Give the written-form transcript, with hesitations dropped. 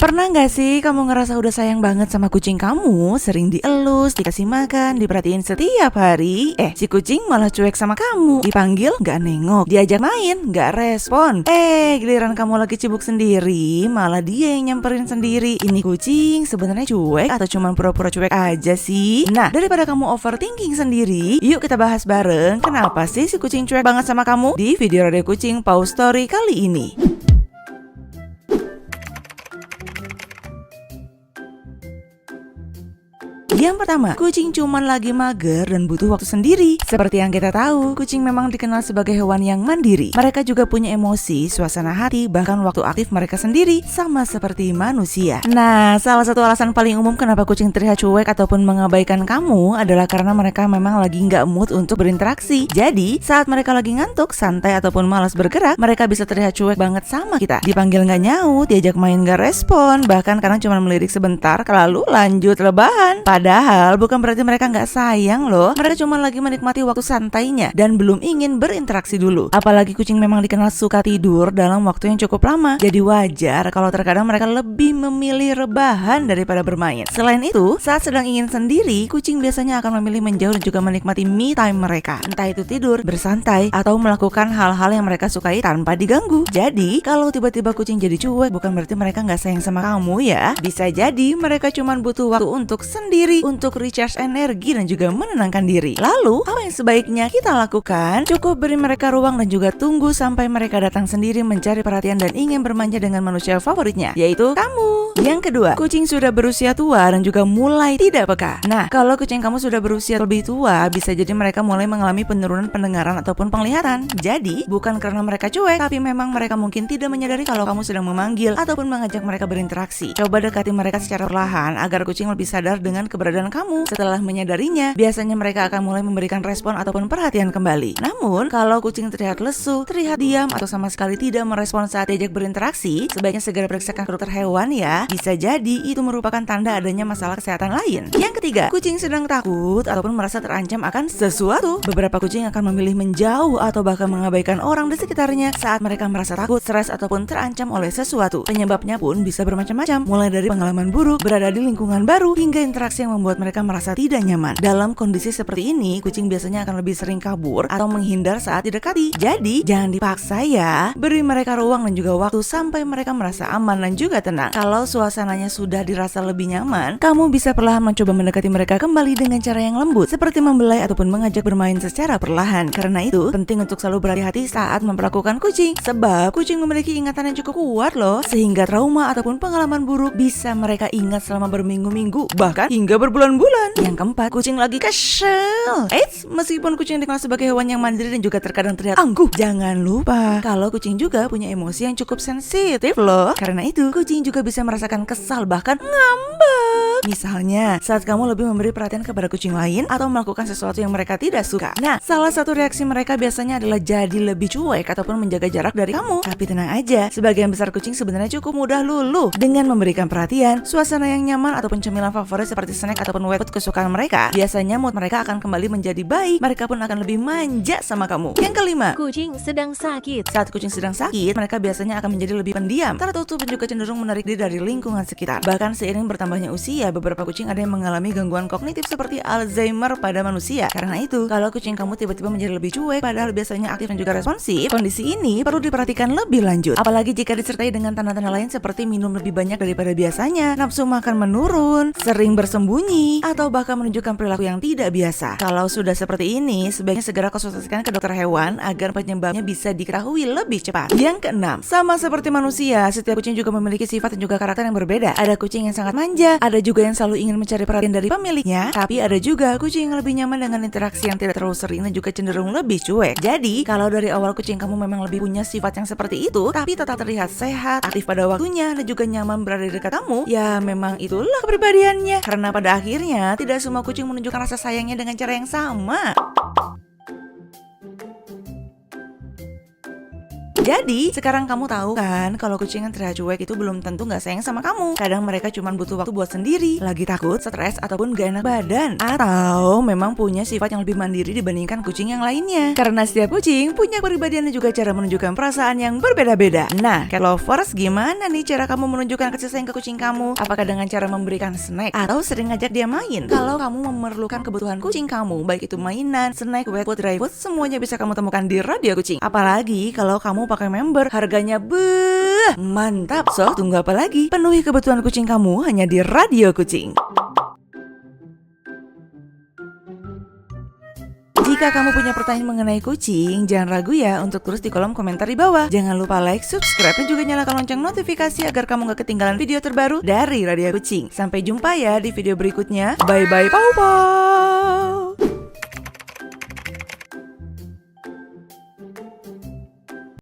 Pernah nggak sih kamu ngerasa udah sayang banget sama kucing kamu, sering dielus, dikasih makan, diperhatiin setiap hari? Si kucing malah cuek sama kamu, dipanggil nggak nengok, diajak main nggak respon. Giliran kamu lagi sibuk sendiri, malah dia yang nyamperin sendiri. Ini kucing sebenarnya cuek atau cuma pura-pura cuek aja sih? Nah, daripada kamu overthinking sendiri, yuk kita bahas bareng kenapa sih si kucing cuek banget sama kamu di video Radio Kucing Pause Story kali ini. Yang pertama, kucing cuman lagi mager dan butuh waktu sendiri. Seperti yang kita tahu, kucing memang dikenal sebagai hewan yang mandiri. Mereka juga punya emosi, suasana hati, bahkan waktu aktif mereka sendiri, sama seperti manusia. Nah, salah satu alasan paling umum kenapa kucing terlihat cuek ataupun mengabaikan kamu adalah karena mereka memang lagi nggak mood untuk berinteraksi. Jadi, saat mereka lagi ngantuk, santai ataupun malas bergerak, mereka bisa terlihat cuek banget sama kita. Dipanggil nggak nyaut, diajak main nggak respon, bahkan kadang cuma melirik sebentar, lalu lanjut rebahan. Padahal bukan berarti mereka nggak sayang loh. Mereka cuma lagi menikmati waktu santainya dan belum ingin berinteraksi dulu. Apalagi kucing memang dikenal suka tidur dalam waktu yang cukup lama. Jadi wajar kalau terkadang mereka lebih memilih rebahan daripada bermain. Selain itu, saat sedang ingin sendiri, kucing biasanya akan memilih menjauh dan juga menikmati me time mereka. Entah itu tidur, bersantai, atau melakukan hal-hal yang mereka sukai tanpa diganggu. Jadi, kalau tiba-tiba kucing jadi cuek, bukan berarti mereka nggak sayang sama kamu ya. Bisa jadi mereka cuma butuh waktu untuk sendiri, untuk recharge energi dan juga menenangkan diri. Lalu, apa yang sebaiknya kita lakukan? Cukup beri mereka ruang dan juga tunggu sampai mereka datang sendiri mencari perhatian dan ingin bermanja dengan manusia favoritnya, yaitu kamu. Yang kedua, kucing sudah berusia tua dan juga mulai tidak peka. Nah, kalau kucing kamu sudah berusia lebih tua, bisa jadi mereka mulai mengalami penurunan pendengaran ataupun penglihatan. Jadi, bukan karena mereka cuek, tapi memang mereka mungkin tidak menyadari kalau kamu sedang memanggil ataupun mengajak mereka berinteraksi. Coba dekati mereka secara perlahan agar kucing lebih sadar dengan keberadaan kamu. Setelah menyadarinya, biasanya mereka akan mulai memberikan respon ataupun perhatian kembali. Namun, kalau kucing terlihat lesu, terlihat diam, atau sama sekali tidak merespon saat diajak berinteraksi, sebaiknya segera periksakan ke dokter hewan ya. Bisa jadi itu merupakan tanda adanya masalah kesehatan lain. Yang ketiga, kucing sedang takut ataupun merasa terancam akan sesuatu. Beberapa kucing akan memilih menjauh atau bahkan mengabaikan orang di sekitarnya saat mereka merasa takut, stres, ataupun terancam oleh sesuatu. Penyebabnya pun bisa bermacam-macam, mulai dari pengalaman buruk, berada di lingkungan baru, hingga interaksi yang membuat mereka merasa tidak nyaman. Dalam kondisi seperti ini, kucing biasanya akan lebih sering kabur atau menghindar saat didekati. Jadi, jangan dipaksa ya. Beri mereka ruang dan juga waktu sampai mereka merasa aman dan juga tenang. Kalau suasananya sudah dirasa lebih nyaman, kamu bisa perlahan mencoba mendekati mereka kembali dengan cara yang lembut, seperti membelai ataupun mengajak bermain secara perlahan. Karena itu, penting untuk selalu berhati-hati saat memperlakukan kucing, sebab kucing memiliki ingatan yang cukup kuat loh, sehingga trauma ataupun pengalaman buruk bisa mereka ingat selama berminggu-minggu, bahkan hingga berbulan-bulan. Yang keempat, kucing lagi kesel. Meskipun kucing dikenal sebagai hewan yang mandiri dan juga terkadang terlihat angkuh, jangan lupa kalau kucing juga punya emosi yang cukup sensitif loh. Karena itu, kucing juga bisa merasakan kesal bahkan ngambek. Misalnya, saat kamu lebih memberi perhatian kepada kucing lain atau melakukan sesuatu yang mereka tidak suka. Nah, salah satu reaksi mereka biasanya adalah jadi lebih cuek ataupun menjaga jarak dari kamu. Tapi tenang aja, sebagian besar kucing sebenarnya cukup mudah luluh dengan memberikan perhatian, suasana yang nyaman ataupun cemilan favorit seperti snack ataupun wet food kesukaan mereka. Biasanya mood mereka akan kembali menjadi baik. Mereka pun akan lebih manja sama kamu. Yang kelima, kucing sedang sakit. saat kucing sedang sakit, mereka biasanya akan menjadi lebih pendiam, tertutup dan juga cenderung menarik diri dari lingkungan sekitar. Bahkan seiring bertambahnya usia, beberapa kucing ada yang mengalami gangguan kognitif seperti Alzheimer pada manusia. Karena itu, kalau kucing kamu tiba-tiba menjadi lebih cuek padahal biasanya aktif dan juga responsif, kondisi ini perlu diperhatikan lebih lanjut. Apalagi jika disertai dengan tanda-tanda lain seperti minum lebih banyak daripada biasanya, nafsu makan menurun, sering bersembunyi, atau bahkan menunjukkan perilaku yang tidak biasa. Kalau sudah seperti ini, sebaiknya segera konsultasikan ke dokter hewan agar penyebabnya bisa diketahui lebih cepat. Yang keenam, sama seperti manusia, setiap kucing juga memiliki sifat dan juga karakter yang berbeda. Ada kucing yang sangat manja, ada juga yang selalu ingin mencari perhatian dari pemiliknya, tapi ada juga kucing yang lebih nyaman dengan interaksi yang tidak terlalu sering dan juga cenderung lebih cuek. Jadi, kalau dari awal kucing kamu memang lebih punya sifat yang seperti itu, tapi tetap terlihat sehat, aktif pada waktunya, dan juga nyaman berada di dekat kamu, ya memang itulah kepribadiannya. Karena pada akhirnya, tidak semua kucing menunjukkan rasa sayangnya dengan cara yang sama. Jadi sekarang kamu tahu kan kalau kucing yang terlihat cuek itu belum tentu gak sayang sama kamu. Kadang mereka cuma butuh waktu buat sendiri, lagi takut, stres, ataupun gak enak badan, atau memang punya sifat yang lebih mandiri dibandingkan kucing yang lainnya. Karena setiap kucing punya kepribadian dan juga cara menunjukkan perasaan yang berbeda-beda. Nah, cat lovers, gimana nih cara kamu menunjukkan kasih sayang ke kucing kamu? Apakah dengan cara memberikan snack atau sering ngajak dia main? Kalau kamu memerlukan kebutuhan kucing kamu, baik itu mainan, snack, wet food, dry food, semuanya bisa kamu temukan di Radio Kucing. Apalagi kalau kamu pakai member, harganya mantap. So, tunggu apa lagi? Penuhi kebutuhan kucing kamu hanya di Radio Kucing. Jika kamu punya pertanyaan mengenai kucing, jangan ragu ya untuk tulis di kolom komentar di bawah. Jangan lupa like, subscribe, dan juga nyalakan lonceng notifikasi agar kamu gak ketinggalan video terbaru dari Radio Kucing. Sampai jumpa ya di video berikutnya. Bye-bye, pau-pau.